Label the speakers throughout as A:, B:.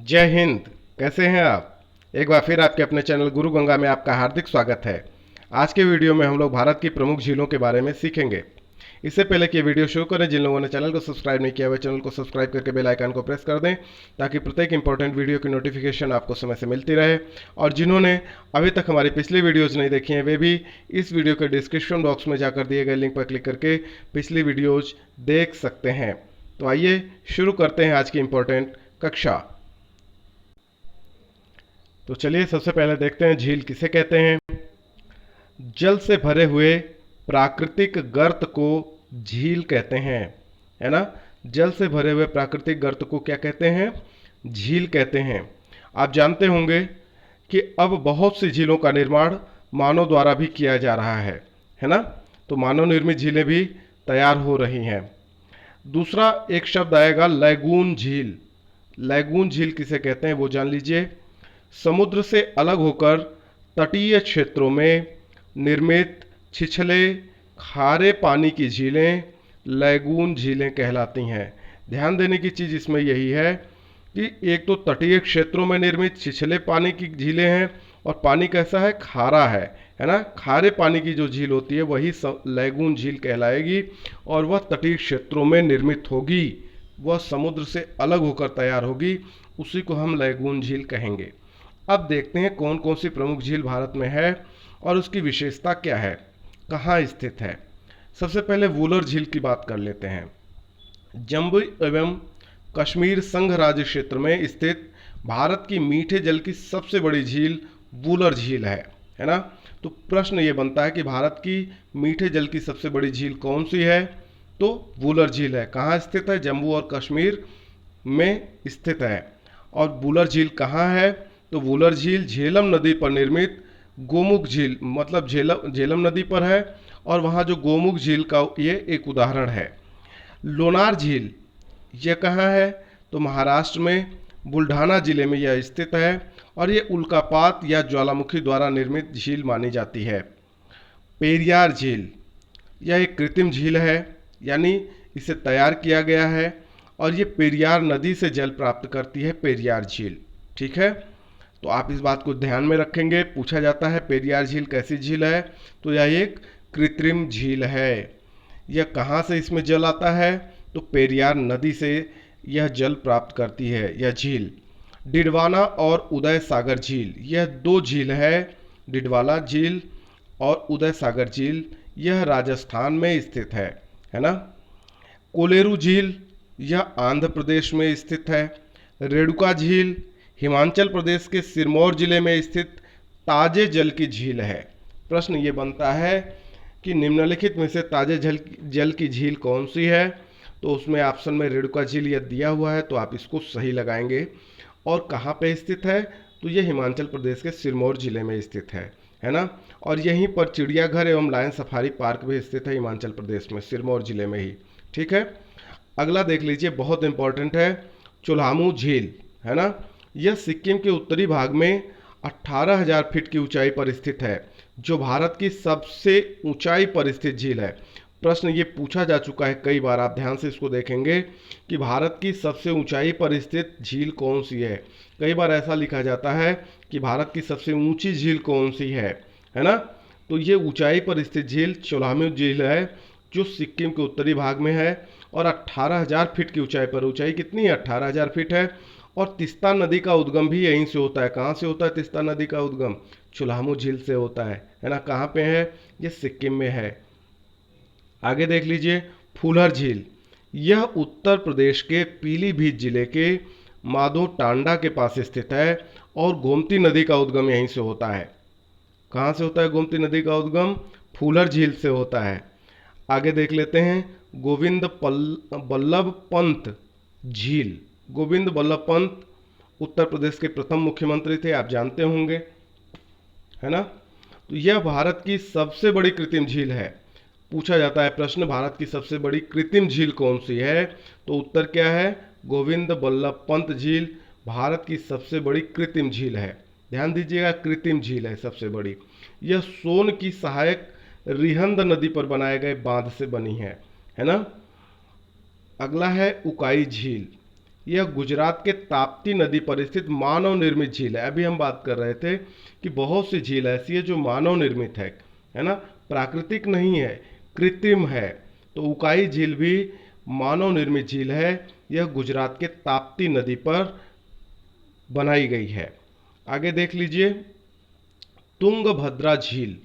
A: जय हिंद। कैसे हैं आप? एक बार फिर आपके अपने चैनल गुरु गंगा में आपका हार्दिक स्वागत है। आज के वीडियो में हम लोग भारत की प्रमुख झीलों के बारे में सीखेंगे। इससे पहले कि वीडियो शुरू करें, जिन लोगों ने चैनल को सब्सक्राइब नहीं किया हुआ, चैनल को सब्सक्राइब करके बेल आइकन को प्रेस कर दें ताकि प्रत्येक इंपॉर्टेंट वीडियो की नोटिफिकेशन आपको समय से मिलती रहे। और जिन्होंने अभी तक हमारी पिछली वीडियोज़ नहीं देखी हैं, वे भी इस वीडियो के डिस्क्रिप्शन बॉक्स में जाकर दिए गए लिंक पर क्लिक करके पिछली वीडियोज़ देख सकते हैं। तो आइए शुरू करते हैं आज की इम्पोर्टेंट कक्षा। तो चलिए सबसे पहले देखते हैं झील किसे कहते हैं। जल से भरे हुए प्राकृतिक गर्त को झील कहते हैं, है ना। जल से भरे हुए प्राकृतिक गर्त को क्या कहते हैं? झील कहते हैं। आप जानते होंगे कि अब बहुत सी झीलों का निर्माण मानव द्वारा भी किया जा रहा है ना। तो मानव निर्मित झीलें भी तैयार हो रही हैं। दूसरा एक शब्द आएगा लैगून झील। लैगून झील किसे कहते हैं वो जान लीजिए। समुद्र से अलग होकर तटीय क्षेत्रों में निर्मित छिछले खारे पानी की झीलें लैगून झीलें कहलाती हैं। ध्यान देने की चीज़ इसमें यही है कि एक तो तटीय क्षेत्रों में निर्मित छिछले पानी की झीलें हैं और पानी कैसा है? खारा है ना। खारे पानी की जो झील होती है वही लैगून झील कहलाएगी और वह तटीय क्षेत्रों में निर्मित होगी, वह समुद्र से अलग होकर तैयार होगी, उसी को हम लैगून झील कहेंगे। अब देखते हैं कौन कौन सी प्रमुख झील भारत में है और उसकी विशेषता क्या है, कहाँ स्थित है। सबसे पहले वूलर झील की बात कर लेते हैं। जम्मू एवं कश्मीर संघ राज्य क्षेत्र में स्थित भारत की मीठे जल की सबसे बड़ी झील वूलर झील है ना। तो प्रश्न ये बनता है कि भारत की मीठे जल की सबसे बड़ी झील कौन सी है? तो वूलर झील है। कहाँ स्थित है? जम्मू और कश्मीर में स्थित है। और वूलर झील कहाँ है? तो वूलर झील झेलम नदी पर निर्मित गोमुख झील, मतलब झेलम नदी पर है और वहाँ जो गोमुख झील का ये एक उदाहरण है। लोनार झील ये कहाँ है? तो महाराष्ट्र में बुल्ढाना जिले में यह स्थित है और ये उल्कापात या ज्वालामुखी द्वारा निर्मित झील मानी जाती है। पेरियार झील यह एक कृत्रिम झील है, यानी इसे तैयार किया गया है और ये पेरियार नदी से जल प्राप्त करती है, पेरियार झील। ठीक है, तो आप इस बात को ध्यान में रखेंगे। पूछा जाता है पेरियार झील कैसी झील है? तो यह एक कृत्रिम झील है। यह कहाँ से इसमें जल आता है? तो पेरियार नदी से यह जल प्राप्त करती है यह झील। डिडवाना और उदय सागर झील, यह दो झील है, डिडवाना झील और उदय सागर झील, यह राजस्थान में स्थित है ना। कोलेरू झील यह आंध्र प्रदेश में स्थित है। रेणुका झील हिमाचल प्रदेश के सिरमौर जिले में स्थित ताजे जल की झील है। प्रश्न ये बनता है कि निम्नलिखित में से ताजे जल की झील कौन सी है? तो उसमें ऑप्शन में रेणुका झील यह दिया हुआ है, तो आप इसको सही लगाएंगे। और कहाँ पे स्थित है? तो ये हिमाचल प्रदेश के सिरमौर जिले में स्थित है ना। और यहीं पर चिड़ियाघर एवं लायन सफारी पार्क भी स्थित है हिमाचल प्रदेश में, सिरमौर जिले में ही। ठीक है, अगला देख लीजिए, बहुत इंपॉर्टेंट है, चोलामू झील, है ना। यह सिक्किम के उत्तरी भाग में 18,000 फीट की ऊंचाई पर स्थित है, जो भारत की सबसे ऊंचाई पर स्थित झील है। प्रश्न ये पूछा जा चुका है कई बार, आप ध्यान से इसको देखेंगे कि भारत की सबसे ऊंचाई पर स्थित झील कौन सी है। कई बार ऐसा लिखा जाता है कि भारत की सबसे ऊंची झील कौन सी है ना। तो ये ऊंचाई पर स्थित झील चोलामू झील है, जो सिक्किम के उत्तरी भाग में है और 18,000 फीट की ऊंचाई पर। ऊंचाई कितनी है? 18,000 फीट है। और तीस्ता नदी का उद्गम भी यहीं से होता है। कहाँ से होता है तीस्ता नदी का उद्गम? चोलामू झील से होता है ना। कहाँ पे है? ये सिक्किम में है। आगे देख लीजिए, फूलर झील, यह उत्तर प्रदेश के पीलीभीत जिले के माधो टांडा के पास स्थित है और गोमती नदी का उद्गम यहीं से होता है। कहाँ से होता है गोमती नदी का उद्गम? फूलर झील से होता है। आगे देख लेते हैं, गोविंद बल्लभ पंत झील। गोविंद बल्लभ पंत उत्तर प्रदेश के प्रथम मुख्यमंत्री थे, आप जानते होंगे, है ना। तो यह भारत की सबसे बड़ी कृत्रिम झील है। पूछा जाता है प्रश्न, भारत की सबसे बड़ी कृत्रिम झील कौन सी है? तो उत्तर क्या है? गोविंद बल्लभ पंत झील भारत की सबसे बड़ी कृत्रिम झील है। ध्यान दीजिएगा, कृत्रिम झील है सबसे बड़ी। यह सोन की सहायक रिहंद नदी पर बनाए गए बांध से बनी है ना। अगला है उकाई झील। यह गुजरात के ताप्ती नदी पर स्थित मानव निर्मित झील है। अभी हम बात कर रहे थे कि बहुत सी झील ऐसी है जो मानव निर्मित है ना, प्राकृतिक नहीं है, कृत्रिम है। तो उकाई झील भी मानव निर्मित झील है। यह गुजरात के ताप्ती नदी पर बनाई गई है। आगे देख लीजिए, तुंगभद्रा झील,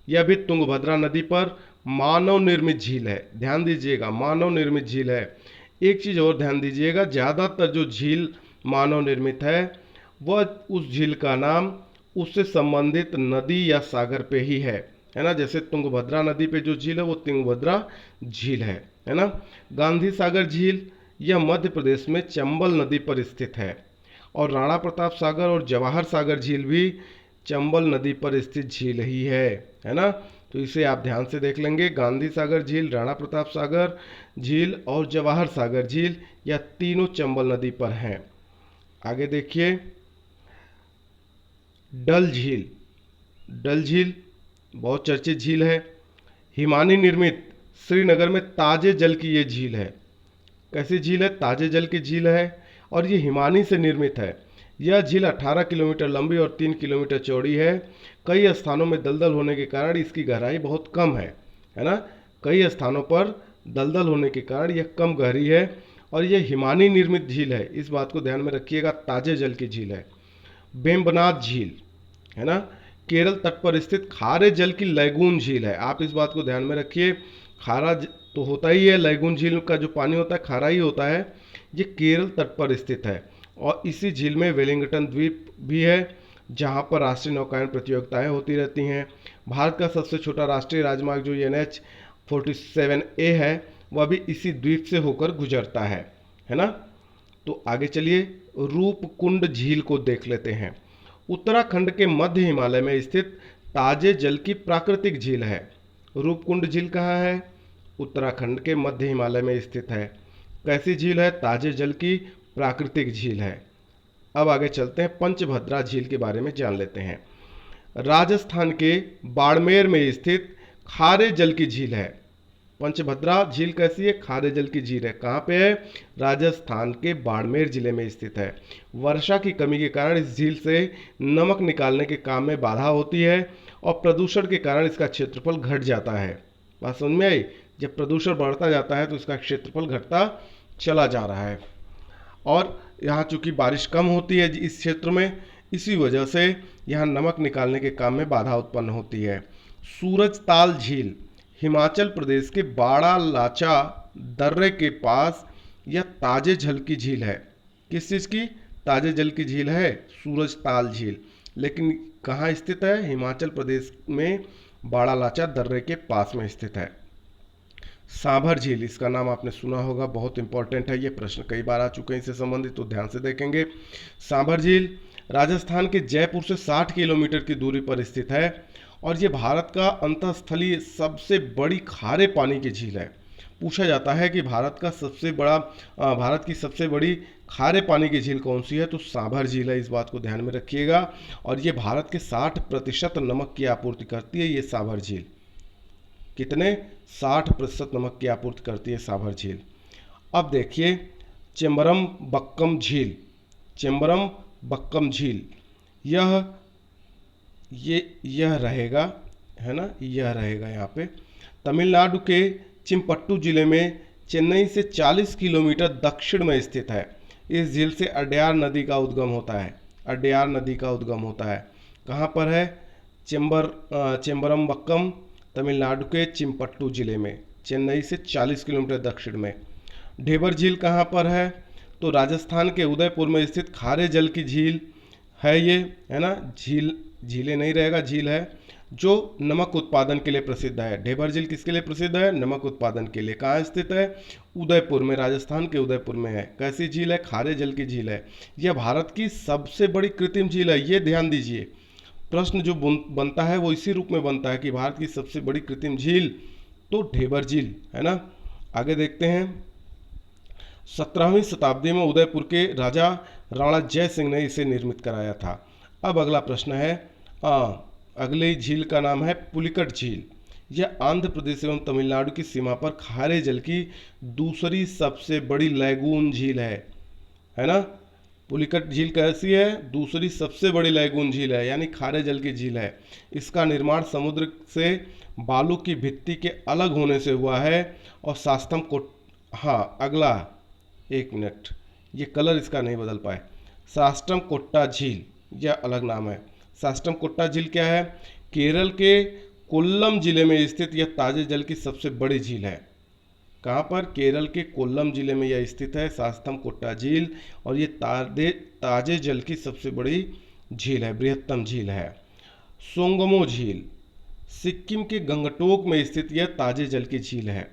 A: यह भी तुंगभद्रा नदी पर मानव निर्मित झील है। ध्यान दीजिएगा, मानव निर्मित झील है। एक चीज़ और ध्यान दीजिएगा, ज़्यादातर जो झील मानव निर्मित है वह उस झील का नाम उससे संबंधित नदी या सागर पे ही है ना। जैसे तुंगभद्रा नदी पे जो झील है वो तुंगभद्रा झील है ना। गांधी सागर झील, यह मध्य प्रदेश में चंबल नदी पर स्थित है। और राणा प्रताप सागर और जवाहर सागर झील भी चंबल नदी पर स्थित झील ही है ना। तो इसे आप ध्यान से देख लेंगे, गांधी सागर झील, राणा प्रताप सागर झील और जवाहर सागर झील, यह तीनों चंबल नदी पर हैं। आगे देखिए, डल झील, डल झील बहुत चर्चित झील है। हिमानी निर्मित, श्रीनगर में ताजे जल की ये झील है। कैसी झील है? ताजे जल की झील है और ये हिमानी से निर्मित है। यह झील 18 किलोमीटर लंबी और 3 किलोमीटर चौड़ी है। कई स्थानों में दलदल होने के कारण इसकी गहराई बहुत कम है ना। कई स्थानों पर दलदल होने के कारण यह कम गहरी है और यह हिमानी निर्मित झील है, इस बात को ध्यान में रखिएगा, ताजे जल की झील है। वेम्बनाथ झील है ना, केरल तट पर स्थित खारे जल की लैगून झील है। आप इस बात को ध्यान में रखिए, खारा तो होता ही है, लैगून झील का जो पानी होता है खारा ही होता है। ये केरल तट पर स्थित है और इसी झील में वेलिंगटन द्वीप भी है जहां पर राष्ट्रीय नौकायन प्रतियोगिताएं होती रहती हैं। भारत का सबसे छोटा राष्ट्रीय राजमार्ग जो NH 47A है वह भी इसी द्वीप से होकर गुजरता है ना। तो आगे चलिए, रूपकुंड झील को देख लेते हैं। उत्तराखंड के मध्य हिमालय में स्थित ताजे जल की प्राकृतिक झील है। रूपकुंड झील कहाँ है? उत्तराखंड के मध्य हिमालय में स्थित है। कैसी झील है? ताजे जल की प्राकृतिक झील है। अब आगे चलते हैं, पंचभद्रा झील के बारे में जान लेते हैं। राजस्थान के बाड़मेर में स्थित खारे जल की झील है। पंचभद्रा झील कैसी है? खारे जल की झील है। कहाँ पे है? राजस्थान के बाड़मेर जिले में स्थित है। वर्षा की कमी के कारण इस झील से नमक निकालने के काम में बाधा होती है और प्रदूषण के कारण इसका क्षेत्रफल घट जाता है। बात समझ में आई? जब प्रदूषण बढ़ता जाता है तो इसका क्षेत्रफल घटता चला जा रहा है। और यहाँ चूंकि बारिश कम होती है इस क्षेत्र में, इसी वजह से यहाँ नमक निकालने के काम में बाधा उत्पन्न होती है। सूरजताल झील हिमाचल प्रदेश के बाड़ा लाचा दर्रे के पास यह ताजे जल की झील है। किस चीज़ की? ताजे जल की झील है सूरजताल झील। लेकिन कहाँ स्थित है? हिमाचल प्रदेश में बाड़ा लाचा दर्रे के पास में स्थित है। सांभर झील, इसका नाम आपने सुना होगा, बहुत इंपॉर्टेंट है, ये प्रश्न कई बार आ चुके हैं इससे संबंधित, तो ध्यान से देखेंगे। सांभर झील राजस्थान के जयपुर से 60 किलोमीटर की दूरी पर स्थित है और ये भारत का अंतःस्थलीय सबसे बड़ी खारे पानी की झील है। पूछा जाता है कि भारत की सबसे बड़ी खारे पानी की झील कौन सी है? तो सांभर झील है, इस बात को ध्यान में रखिएगा। और ये भारत के 60% नमक की आपूर्ति करती है ये सांभर झील। कितने? 60% नमक की आपूर्ति करती है सांभर झील। अब देखिए, चेम्बरम बक्कम झील, चेम्बरम बक्कम झील, यह रहेगा, है ना, यह रहेगा यहाँ पे तमिलनाडु के चिम्पट्टू जिले में चेन्नई से 40 किलोमीटर दक्षिण में स्थित है। इस झील से अड्यार नदी का उद्गम होता है। अड्यार नदी का उद्गम होता है। कहाँ पर है? चेम्बरम बक्कम, तमिलनाडु के चिम्पट्टू जिले में, चेन्नई से 40 किलोमीटर दक्षिण में। ढेबर झील कहाँ पर है? तो राजस्थान के उदयपुर में स्थित खारे जल की झील है ये, है ना। झीलें नहीं रहेगा, झील है जो नमक उत्पादन के लिए प्रसिद्ध है। ढेबर झील किसके लिए प्रसिद्ध है? नमक उत्पादन के लिए। कहाँ स्थित है? उदयपुर में, राजस्थान के उदयपुर में है। कैसी झील है? खारे जल की झील है। यह भारत की सबसे बड़ी कृत्रिम झील है, ये ध्यान दीजिए। प्रश्न जो बनता है वो इसी रूप में बनता है कि भारत की सबसे बड़ी कृत्रिम झील तो ढेबर झील, है ना। आगे देखते हैं, 17वीं शताब्दी में उदयपुर के राजा राणा जय सिंह ने इसे निर्मित कराया था। अब अगला प्रश्न है, अगली झील का नाम है पुलिकट झील। यह आंध्र प्रदेश एवं तमिलनाडु की सीमा पर खारे जल की दूसरी सबसे बड़ी लैगून झील है। है ना। पुलिकट झील कैसी है? दूसरी सबसे बड़ी लैगून झील है, यानी खारे जल की झील है। इसका निर्माण समुद्र से बालू की भित्ति के अलग होने से हुआ है। और सास्तम को, हाँ अगला, एक मिनट, ये कलर इसका नहीं बदल पाए। सास्टम कोट्टा झील, यह अलग नाम है। सास्टम कोट्टा झील क्या है? केरल के कोल्लम जिले में स्थित यह ताजे जल की सबसे बड़ी झील है। कहाँ पर? केरल के कोल्लम जिले में यह स्थित है, सास्तम कोट्टा झील। और ये ताजे जल की सबसे बड़ी झील है, बृहत्तम झील है। सोंगमो झील, सिक्किम के गंगटोक में स्थित यह ताजे जल की झील है।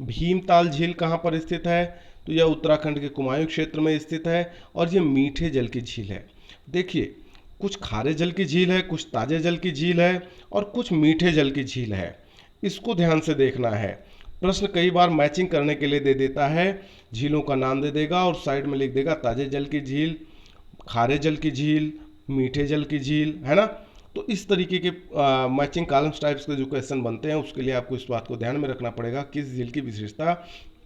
A: भीमताल झील कहाँ पर स्थित है? तो यह उत्तराखंड के कुमायूं क्षेत्र में स्थित है और यह मीठे जल की झील है। देखिए, कुछ खारे जल की झील है, कुछ ताजे जल की झील है और कुछ मीठे जल की झील है। इसको ध्यान से देखना है। प्रश्न कई बार मैचिंग करने के लिए दे देता है, झीलों का नाम दे देगा और साइड में लिख देगा ताजे जल की झील, खारे जल की झील, मीठे जल की झील, है ना। तो इस तरीके के मैचिंग कॉलम्स टाइप्स के जो क्वेश्चन बनते हैं, उसके लिए आपको इस बात को ध्यान में रखना पड़ेगा, किस झील की विशेषता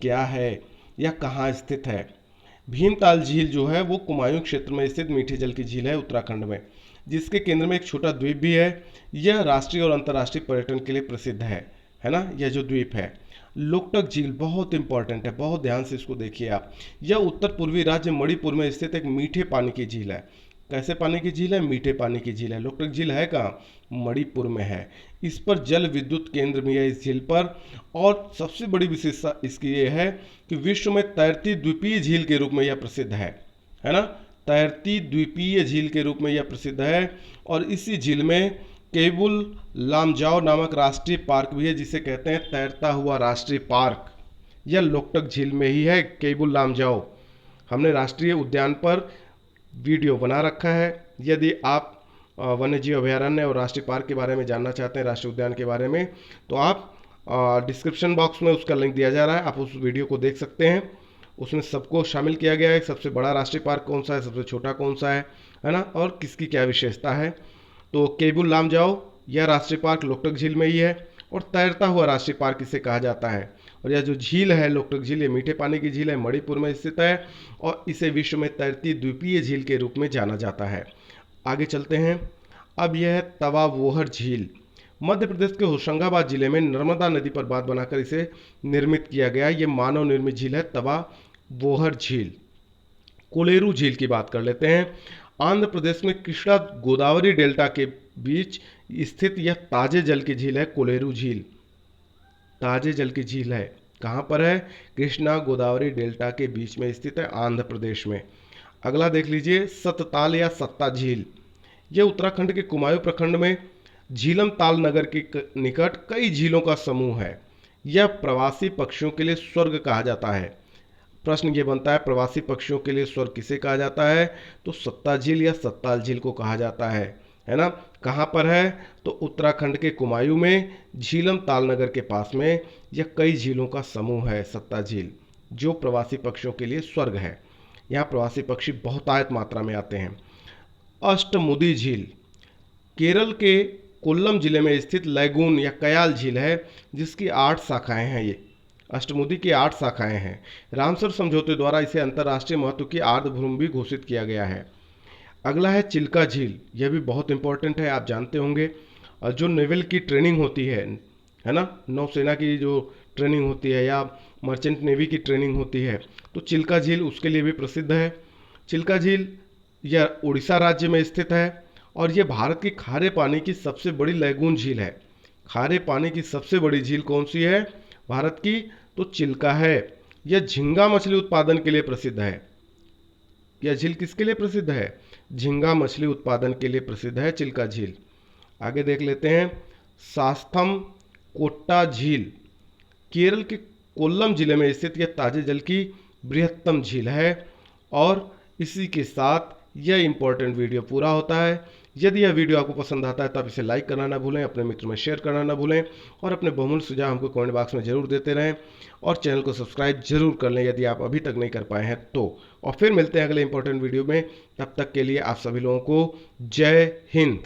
A: क्या है या कहाँ स्थित है। भीमताल झील जो है वो कुमायूं क्षेत्र में स्थित मीठे जल की झील है उत्तराखंड में, जिसके केंद्र में एक छोटा द्वीप भी है। यह राष्ट्रीय और अंतर्राष्ट्रीय पर्यटन के लिए प्रसिद्ध है ना, यह जो द्वीप है। लोकटक झील बहुत इंपॉर्टेंट है, बहुत ध्यान से इसको देखिए आप। यह उत्तर पूर्वी राज्य मणिपुर में स्थित एक मीठे पानी की झील है। कैसे पानी की झील है? मीठे पानी की झील है। लोकटक झील है कहाँ? मणिपुर में है। इस पर जल विद्युत केंद्र भी है इस झील पर। और सबसे बड़ी विशेषता इसकी ये है कि विश्व में तैरती द्वीपीय झील के रूप में यह प्रसिद्ध है ना। तैरती द्वीपीय झील के रूप में यह प्रसिद्ध है। और इसी झील में केबुल लामजाओ नामक राष्ट्रीय पार्क भी है, जिसे कहते हैं तैरता हुआ राष्ट्रीय पार्क। यह लोकटक झील में ही है, केबुल लामजाओ। हमने राष्ट्रीय उद्यान पर वीडियो बना रखा है। यदि आप वन्यजीव अभयारण्य और राष्ट्रीय पार्क के बारे में जानना चाहते हैं, राष्ट्रीय उद्यान के बारे में, तो आप डिस्क्रिप्शन बॉक्स में उसका लिंक दिया जा रहा है, आप उस वीडियो को देख सकते हैं। उसमें सबको शामिल किया गया है, सबसे बड़ा राष्ट्रीय पार्क कौन सा है, सबसे छोटा कौन सा है ना, और किसकी क्या विशेषता है। तो केबुल लामजाओ यह राष्ट्रीय पार्क लोकटक झील में ही है और तैरता हुआ राष्ट्रीय पार्क इसे कहा जाता है। और यह जो झील है लोकटक झील, ये मीठे पानी की झील है, मणिपुर में स्थित है और इसे विश्व में तैरती द्वीपीय झील के रूप में जाना जाता है। आगे चलते हैं। अब यह है तवा वोहर झील। मध्य प्रदेश के होशंगाबाद जिले में नर्मदा नदी पर बांध बनाकर इसे निर्मित किया गया। ये मानव निर्मित झील है तवा वोहर झील। कोलेरू झील की बात कर लेते हैं। आंध्र प्रदेश में कृष्णा गोदावरी डेल्टा के बीच स्थित यह ताजे जल की झील है कोलेरू झील। ताजे जल की झील है, कहाँ पर है? कृष्णा गोदावरी डेल्टा के बीच में स्थित है, आंध्र प्रदेश में। अगला देख लीजिए, सतताल या सत्ता झील। यह उत्तराखंड के कुमायूं प्रखंड में झीलम ताल नगर के निकट कई झीलों का समूह है। यह प्रवासी पक्षियों के लिए स्वर्ग कहा जाता है। प्रश्न ये बनता है, प्रवासी पक्षियों के लिए स्वर्ग किसे कहा जाता है? तो सत्ता झील या सत्ताल झील को कहा जाता है ना। कहाँ पर है? तो उत्तराखंड के कुमायूं में झीलम ताल नगर के पास में यह कई झीलों का समूह है सत्ता झील, जो प्रवासी पक्षियों के लिए स्वर्ग है। यहाँ प्रवासी पक्षी बहुतायत मात्रा में आते हैं। अष्टमुदी झील केरल के कोल्लम जिले में स्थित लैगून या कयाल झील है, जिसकी 8 शाखाएं हैं। ये अष्टमुदी की 8 शाखाएं हैं। रामसर समझौते द्वारा इसे अंतर्राष्ट्रीय महत्व की आर्द्रभूमि भी घोषित किया गया है। अगला है चिल्का झील। यह भी बहुत इंपॉर्टेंट है, आप जानते होंगे। जो नेवल की ट्रेनिंग होती है ना, नौसेना की जो ट्रेनिंग होती है या मर्चेंट नेवी की ट्रेनिंग होती है, तो चिल्का झील उसके लिए भी प्रसिद्ध है। चिल्का झील यह उड़ीसा राज्य में स्थित है और यह भारत की खारे पानी की सबसे बड़ी लैगून झील है। खारे पानी की सबसे बड़ी झील कौन सी है भारत की? तो चिल्का है। यह झींगा मछली उत्पादन के लिए प्रसिद्ध है। यह झील किसके लिए प्रसिद्ध है? झींगा मछली उत्पादन के लिए प्रसिद्ध है चिल्का झील। आगे देख लेते हैं, सास्थम कोट्टा झील केरल के कोल्लम जिले में स्थित यह ताजे जल की बृहत्तम झील है। और इसी के साथ यह इंपॉर्टेंट वीडियो पूरा होता है। यदि यह वीडियो आपको पसंद आता है तो आप इसे लाइक करना ना भूलें, अपने मित्र में शेयर करना ना भूलें और अपने बहुमूल्य सुझाव हमको कमेंट बॉक्स में जरूर देते रहें और चैनल को सब्सक्राइब जरूर कर लें यदि आप अभी तक नहीं कर पाए हैं तो। और फिर मिलते हैं अगले इंपॉर्टेंट वीडियो में, तब तक के लिए आप सभी लोगों को जय हिंद।